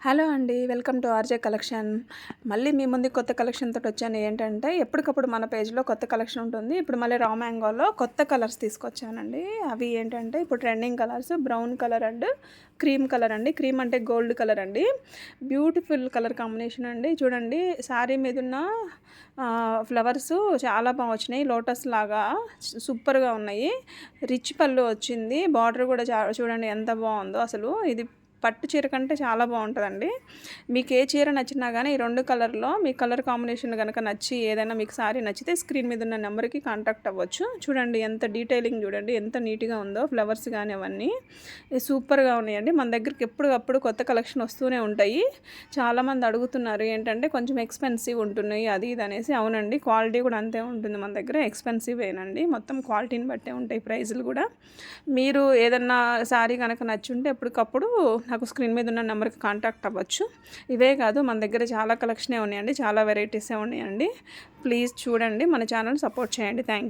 Hello అండి, welcome to RJ collection. మళ్ళీ మీ ముందు కొత్త కలెక్షన్ తోటి వచ్చాను. ఏంటంటే ఎప్పటికప్పుడు మన పేజ్లో కొత్త కలెక్షన్ ఉంటుంది. ఇప్పుడు మళ్ళీ రా మ్యాంగోలో కొత్త కలర్స్ తీసుకొచ్చానండి. అవి ఏంటంటే ఇప్పుడు trending colours brown colour and cream colour అండి. క్రీమ్ అంటే గోల్డ్ కలర్ అండి. బ్యూటిఫుల్ కలర్ కాంబినేషన్ అండి. చూడండి, శారీ మీద ఉన్న ఫ్లవర్స్ చాలా బాగా వచ్చినాయి. లోటస్ లాగా సూపర్గా ఉన్నాయి. రిచ్ పళ్ళు వచ్చింది. బార్డర్ కూడా చూడండి ఎంత బాగుందో. అసలు ఇది పట్టు చీర కంటే చాలా బాగుంటుందండి. మీకు ఏ చీర నచ్చినా కానీ ఈ రెండు కలర్లో మీ కలర్ కాంబినేషన్ కనుక నచ్చి ఏదైనా మీకు సారీ నచ్చితే స్క్రీన్ మీద ఉన్న నెంబర్కి కాంటాక్ట్ అవ్వచ్చు. చూడండి ఎంత డీటెయిలింగ్, చూడండి ఎంత నీట్గా ఉందో. ఫ్లవర్స్ కానీ అవన్నీ సూపర్గా ఉన్నాయండి. మన దగ్గరికి ఎప్పటికప్పుడు కొత్త కలెక్షన్ వస్తూనే ఉంటాయి. చాలామంది అడుగుతున్నారు ఏంటంటే కొంచెం ఎక్స్పెన్సివ్ ఉంటున్నాయి అది ఇది అనేసి. అవునండి, క్వాలిటీ కూడా అంతే ఉంటుంది మన దగ్గర. ఎక్స్పెన్సివ్ ఏనండి, మొత్తం క్వాలిటీని బట్టే ఉంటాయి ప్రైజులు కూడా. మీరు ఏదన్నా సారీ కనుక నచ్చుంటే ఎప్పటికప్పుడు నాకు స్క్రీన్ మీద ఉన్న నెంబర్కి కాంటాక్ట్ అవ్వచ్చు. ఇవే కాదు, మన దగ్గర చాలా కలెక్షనే ఉన్నాయండి, చాలా వెరైటీసే ఉన్నాయండి. ప్లీజ్ చూడండి, మన ఛానల్ సపోర్ట్ చేయండి. Thank you.